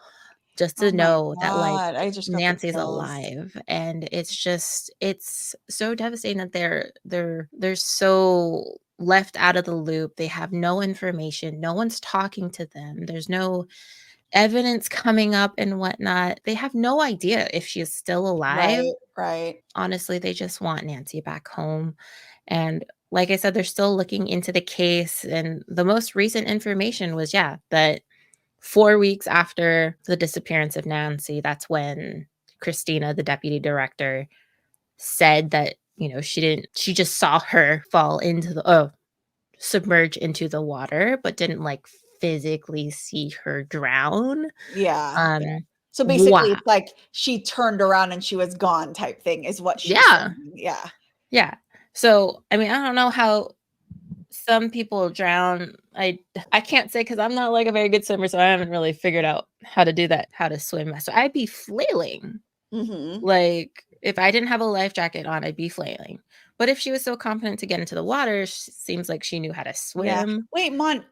just to Oh my know that, like, god, I just got the Nancy's chills. alive, and it's so devastating that they're so left out of the loop. They have no information, no one's talking to them, there's no evidence coming up and whatnot. They have no idea if she is still alive. Right, right. Honestly, they just want Nancy back home, and like I said, they're still looking into the case, and the most recent information was, yeah, that 4 weeks after the disappearance of Nancy, that's when Christina, the deputy director, said that, she just saw her fall into submerge into the water, but didn't, like, physically see her drown. Yeah, yeah. Um, So basically, wow. it's like she turned around and she was gone type thing is what she's Yeah, saying. Yeah. yeah. So, I mean, I don't know how some people drown. I can't say because 'cause I'm not, like, a very good swimmer, so I haven't really figured out how to do that, how to swim. So I'd be flailing. Mhm. Like, if I didn't have a life jacket on, I'd be flailing. But if she was so confident to get into the water, seems like she knew how to Yeah. swim. Wait, Mon,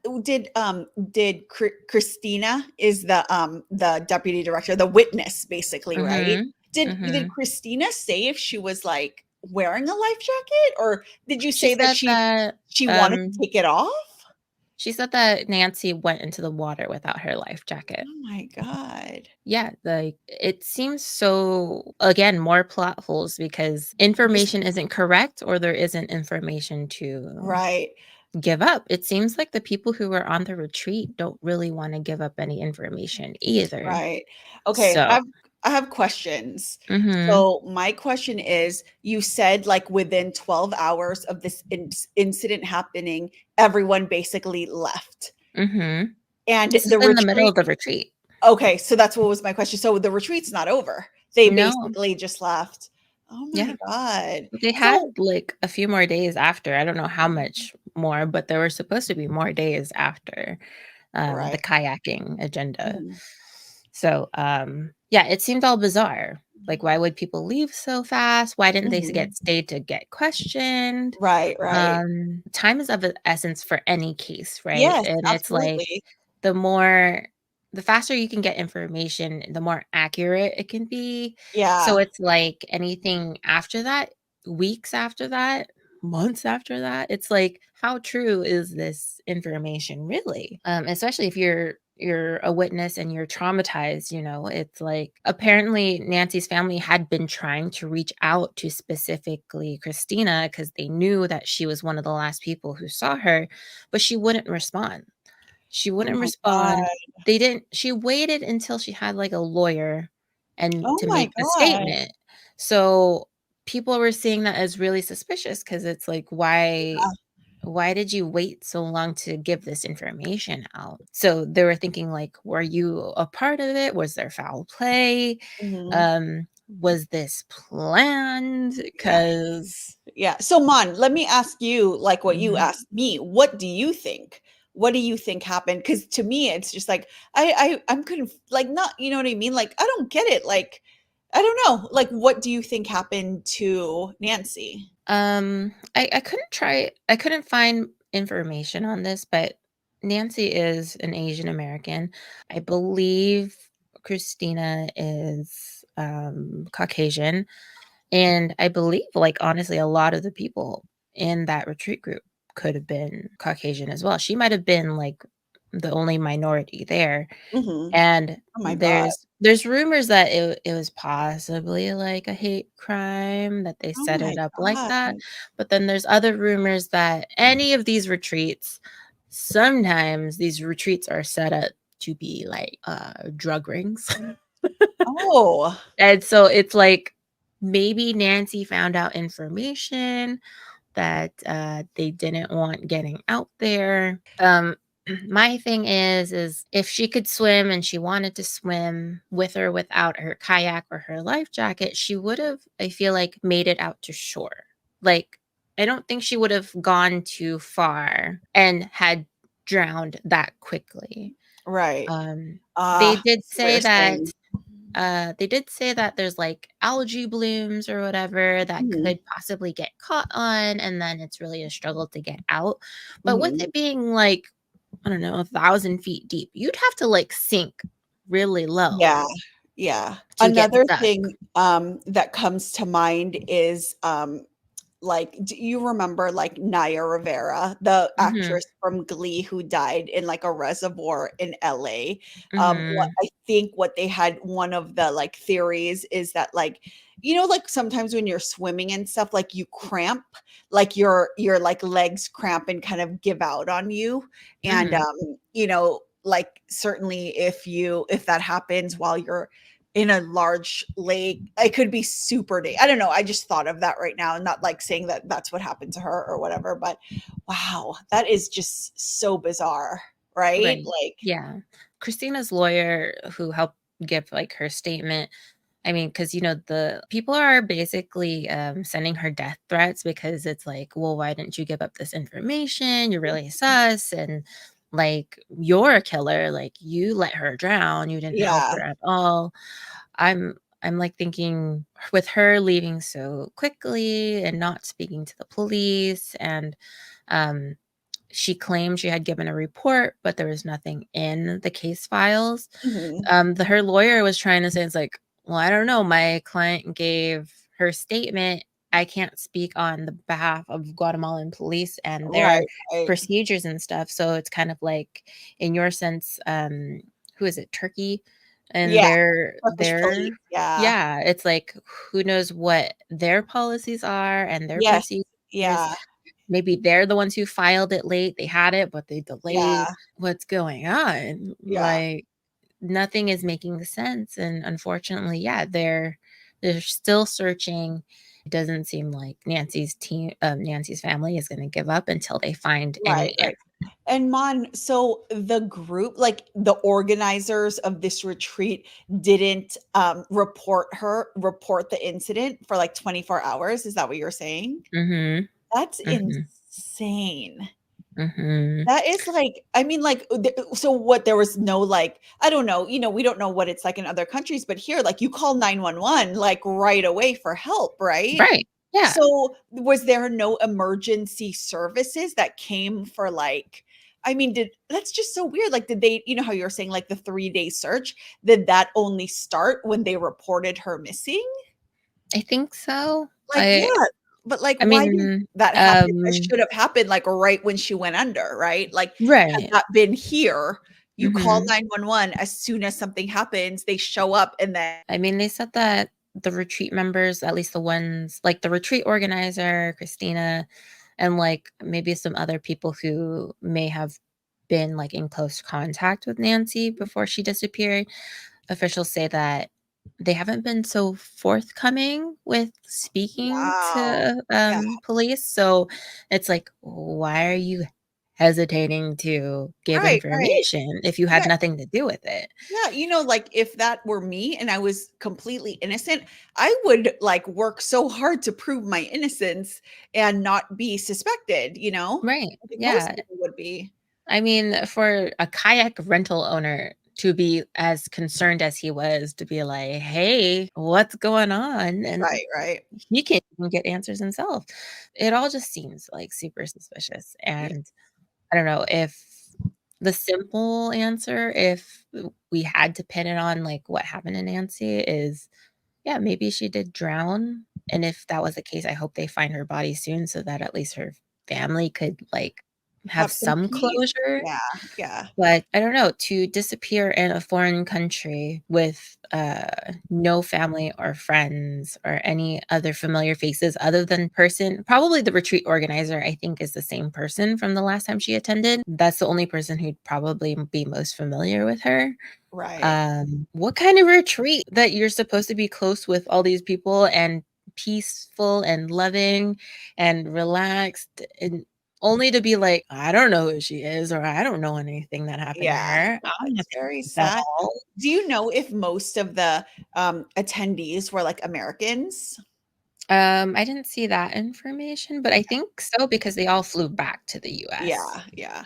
Christina is the deputy director, the witness basically, right? Mhm. Did Mhm. Christina say if she was, like, wearing a life jacket, or did you She say that said that, she wanted to take it off? she said that Nancy went into the water without her life jacket. Oh my god. Yeah, like, it seems so, again, more plot holes because Just information isn't correct or there isn't information to right. give up. It seems like the people who were on the retreat don't really wanna give up any information either. Right. Okay, So I have questions. mhm, So my question is, you said, like, within 12 hours of this incident happening, everyone basically left. mhm. And This is the in the middle retreat of the retreat. okay, so that's what was my question. So the retreat's not over. They No. basically just left. Oh my Yeah. god. They had, So like, a few more days after. I don't know how much more, but there were supposed to be more days after, the right. kayaking agenda. Mhm. So, yeah, it seemed all bizarre. Like, why would people leave so fast? Why didn't they Mhm. stay to get questioned? Right, right. Time is of the essence for any case, right? Yes, And it's like absolutely. the more the faster you can get information, the more accurate it can be. So Yeah. it's like anything after that, weeks after that, months after that, it's like, how true is this information really? Especially if you're a witness and you're traumatized, it's like apparently Nancy's family had been trying to reach out to specifically Christina because they knew that she was one of the last people who saw her, but she wouldn't respond. She Oh wouldn't my respond. god. She waited until she had like a lawyer and Oh to my make the god. statement. So people were seeing that as really suspicious because it's like, why did you wait so long to give this information out? So they were thinking like, were you a part of it? Was there foul play? Mhm. Was this planned? Yeah. Because Yeah. So, Mon, let me ask you, like, what you Mhm. asked me. What do you think? What do you think happened? Because to me, it's just like I'm like, not, you know what I mean? Like, I don't get it. Like, I don't know. Like, what do you think happened to Nancy? I couldn't find information on this, but Nancy is an Asian American. I believe Christina is Caucasian. And I believe, like, honestly, a lot of the people in that retreat group could have been Caucasian as well. She might have been, like, the only minority there, Mhm. and Oh my god. there's rumors that it was possibly, like, a hate crime, that they Oh set my it up like god. that, but then there's other rumors that any of these retreats sometimes these retreats are set up to be, like, drug rings. Oh. And so it's like maybe Nancy found out information that they didn't want getting out there. My thing is if she could swim and she wanted to swim with or without her kayak or her life jacket, she would have, I feel like, made it out to shore. Like, I don't think she would have gone too far and had drowned that quickly. Right. Um, they Ah, I did see what say you're that saying. there's, like, algae blooms or whatever that Mhm. could possibly get caught on, and then it's really a struggle to get out. But with Mhm. it being, like, I don't know, 1,000 feet deep, you'd have to, like, sink. really low Yeah. Yeah. to get Another stuck. thing, that comes to mind is, like, do you remember, like, Naya Rivera, the Mhm, actress from Glee who died in, like, a reservoir in LA? What mhm, I think what they had one of the, like, theories is that, like, like, sometimes when you're swimming and stuff, like, you cramp, like, like, legs cramp and kind of give out on you, and, mhm. like, certainly if that happens while you're in a large lake. It could be super I don't know. I just thought of that right now. Not like saying that that's what happened to her or whatever, but wow, that is just so bizarre, right? Right. Like, Yeah. Christina's lawyer who helped give, like, her statement, I mean, because the people are basically, sending her death threats because it's like, "Well, why didn't you give up this information? You're really sus, and, like, you're a killer, like, you let her drown, you didn't help yeah. her at all." I'm, like, thinking with her leaving so quickly and not speaking to the police, and, um she claimed she had given a report, but there was nothing in the case files. Mhm. Her lawyer was trying to say, it's like, "Well, I don't know, my client gave her statement. I can't speak on the behalf of Guatemalan police and their Right, right. procedures and stuff." So it's kind of like, in your sense, who is it, Turkey? And Yeah. Turkish police. their Yeah. yeah, it's like, who knows what their policies are and their Yes. procedures. Yeah. Maybe they're the ones who filed it late. They had it, but they delayed. Yeah. What's going on? Yeah. Like, nothing is making sense, and unfortunately, yeah, they're still searching. It doesn't seem like Nancy's family is gonna give up until they find Right, any right. answer. And so the group, like the organizers of this retreat didn't report the incident for like 24 hours. Is that what you're saying? Mhm, That's mhm, insane. mhm. That is like, I mean, like, so what? There was no, like, I don't know, we don't know what it's like in other countries, but here, like, you call 911 like right away for help, right? Right, yeah. So was there no emergency services that came for like, I mean, that's just so weird. Like, did they, how you're saying like the 3-day search, did that only start when they reported her missing? I think so. Like, yeah, but, like, I why did mean, that happen? That should have happened, like, right when she went under, right? Like, had right. that been here, you call Mhm. 911 as soon as something happens, they show up and then I mean, they said that the retreat members, at least the ones like the retreat organizer, Christina, and, like, maybe some other people who may have been, like, in close contact with Nancy before she disappeared, officials say that they haven't been so forthcoming with speaking wow. to, Yeah, police, so it's like, why are you hesitating to give right, right. information if you had Yeah, nothing to do with it? yeah, like, if that were me and I was completely innocent, I would, like, work so hard to prove my innocence and not be suspected, you know? Right, I think most yeah. people would be. I mean, for a kayak rental owner to be as concerned as he was, to be like, "Hey, what's going on?" And Right, right. he can't even get answers himself. It all just seems, like, super suspicious, Yeah. and I don't know if the simple answer, if we had to pin it on, like, what happened to Nancy is, yeah, maybe she did drown, and if that was the case, I hope they find her body soon so that at least her family could, like, have Have some some peace. closure. Yeah, yeah. But I don't know, to disappear in a foreign country with, no family or friends or any other familiar faces other than person probably the retreat organizer, I think, is the same person from the last time she attended. That's the only person who'd probably be most familiar with her. Right. What kind of retreat that you're supposed to be close with all these people and peaceful and loving and relaxed and only to be like, "I don't know who she is," or "I don't know anything that happened to Yeah. her. No, I'm it's nothing very at sad. all." Do you know if most of the, attendees were, like, Americans? I didn't see that information, but I think so because they all flew back to the US. Yeah, yeah.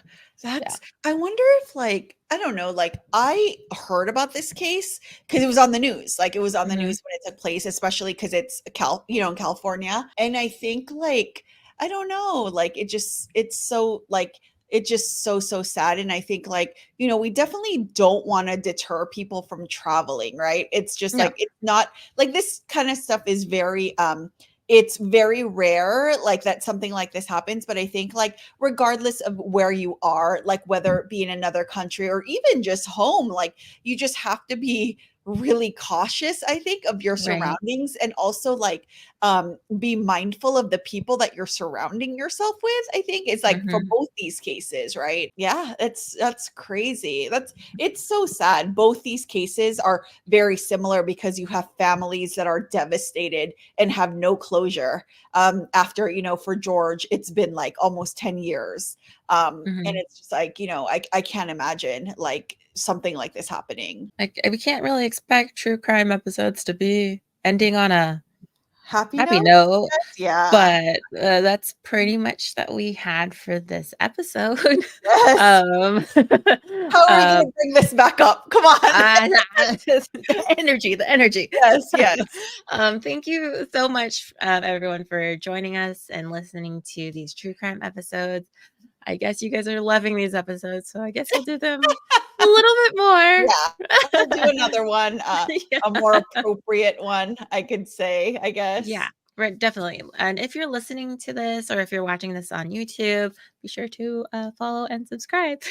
Yeah. I wonder if, like, I don't know, like, I heard about this case because it was on the news, like, it was on the Mhm. news when it took place, especially because it's in California, and I think, like, I don't know, like, it's so, like, it's just so, so sad. And I think like, you know, we definitely don't want to deter people from traveling, right? It's just No. like, it's not like this kind of stuff is very, it's very rare like that something like this happens, but I think like regardless of where you are, like whether it be in another country or even just home, like you just have to be really cautious, I think, of your Right. surroundings, and also like be mindful of the people that you're surrounding yourself with. I think it's like for Mhm. both these cases, right? Yeah, that's crazy. It's so sad. Both these cases are very similar because you have families that are devastated and have no closure. After, you know, for George, it's been like almost 10 years. And Mhm. it's just like, you know, I can't imagine like something like this happening. Like, we can't really expect true crime episodes to be ending on a Happy happy note? note, Yeah. but, that's pretty much that we had for this episode. Yes. Um, How are we gonna um, bring this back up? Come on. the energy, the energy. Yes, yes. Thank you so much, everyone, for joining us and listening to these true crime episodes. I guess you guys are loving these episodes, so I guess we'll do them a little bit Yeah. We'll do more. another one, Yeah. a more appropriate one, I could say, I Yeah, guess. right, definitely. And if you're listening to this or if you're watching this on YouTube, be sure to follow and subscribe.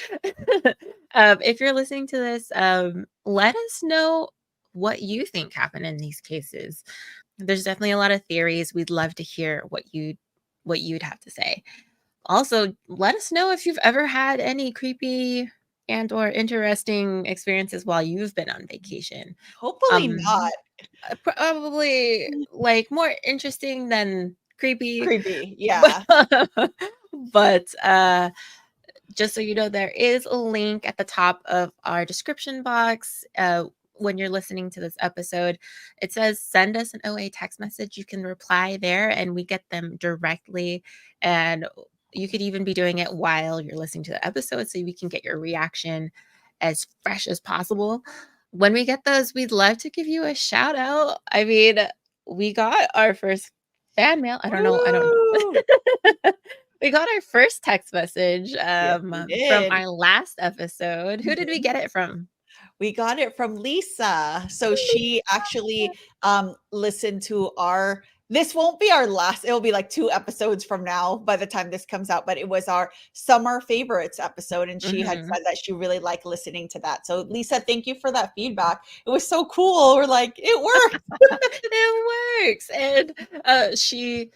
If you're listening to this, let us know what you think happened in these cases. There's definitely a lot of theories. We'd love to hear what you'd have to say. Also, let us know if you've ever had any creepy and or interesting experiences while you've been on vacation. Hopefully not Um, Probably, like, more interesting than creepy, creepy. but Yeah. but just so you know, there is a link at the top of our description box, when you're listening to this episode. It says, "Send us an OA text message." You can reply there, and we get them directly, and you could even be doing it while you're listening to the episode so we can get your reaction as fresh as possible. When we get those, we'd love to give you a shout out. I mean, we got our first fan mail. I don't Woo! know. We got our first text message, Yes, we from did. our last episode. Who did we Mhm. get it from? We got it from Lisa. So she actually listened to our, this won't be our last, it'll be like 2 episodes from now by the time this comes out, but it was our summer favorites episode, and she had Mhm. said that she really liked listening to that. So Lisa, thank you for that feedback. It was so cool. We're like, it worked. It works, and, she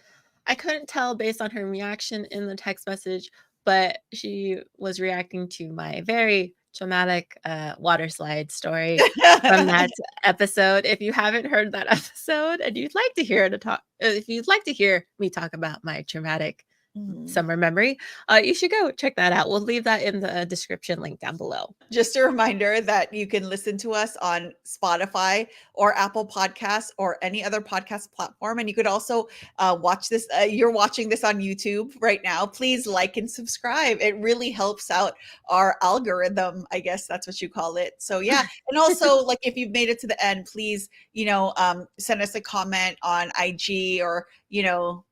I couldn't tell based on her reaction in the text message, but she was reacting to my very traumatic, water slide story from that episode. If you haven't heard that episode and you'd like to hear to talk if you'd like to hear me talk about my traumatic Mhm. summer memory, you should go check that out. We'll leave that in the description link down below. Just a reminder that you can listen to us on Spotify or Apple Podcasts or any other podcast platform. And you could also watch this. You're watching this on YouTube right now. Please like and subscribe. It really helps out our algorithm. I guess that's what you call it. So yeah. And also, like, if you've made it to the end, please, you know, send us a comment on IG or, you know,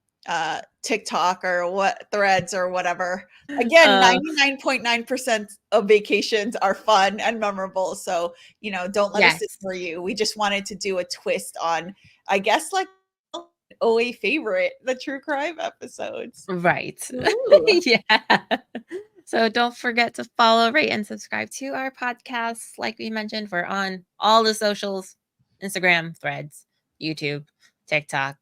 TikTok or what, Threads or whatever. Again, Uh, 99.9% of vacations are fun and memorable. So, you know, don't let us yes. ignore you. We just wanted to do a twist on, I guess, like OA favorite, the true crime episodes. Right. Ooh, Yeah. So don't forget to follow, rate, and subscribe to our podcasts. Like we mentioned, we're on all the socials: Instagram, Threads, YouTube, TikTok,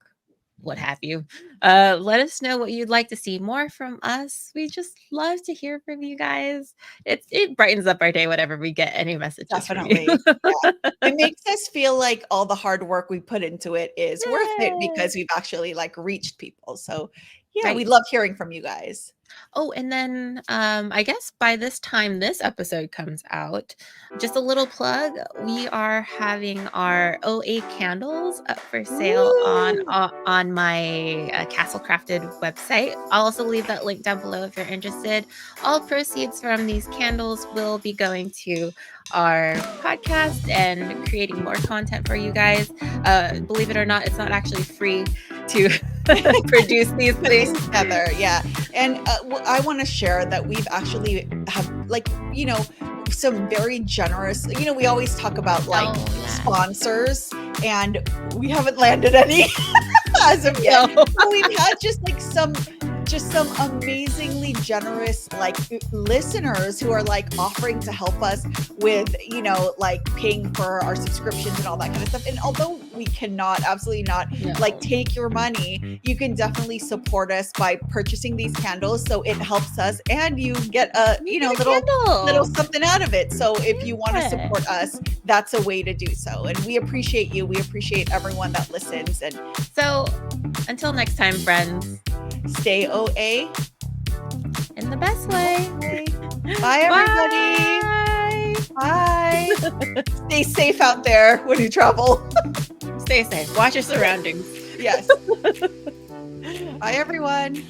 what have you. Let us know what you'd like to see more from us. We just love to hear from you guys. It brightens up our day whenever we get any messages from you. definitely. Yeah. It makes us feel like all the hard work we put into it is worth it Yay! because we've actually like reached people. So yeah, we Right. love hearing from you guys. Oh, and then, I guess by this time this episode comes out, just a little plug, we are having our OA candles up for sale Woo! on my, Castle Crafted website. I'll also leave that link down below if you're interested. All proceeds from these candles will be going to our podcast and creating more content for you guys. Believe it or not, it's not actually free to produce these things together. Yeah. And I want to share that we've actually have like, some very generous, we always talk about like sponsors, and we haven't landed any as of yet. No. But we've had just some amazingly generous like listeners who are like offering to help us with, like paying for our subscriptions and all that kind of stuff. And although we cannot, absolutely not, like take your money, you can definitely support us by purchasing these candles. So it helps us, and you get a little something out of it. So if you want to support us, that's a way to do so. And we appreciate you. We appreciate everyone that listens. And so until next time, friends, stay OA in the best way. Bye, everybody. Bye. Stay safe out there when you travel. Stay safe. Watch your surroundings. Yes. Bye, everyone.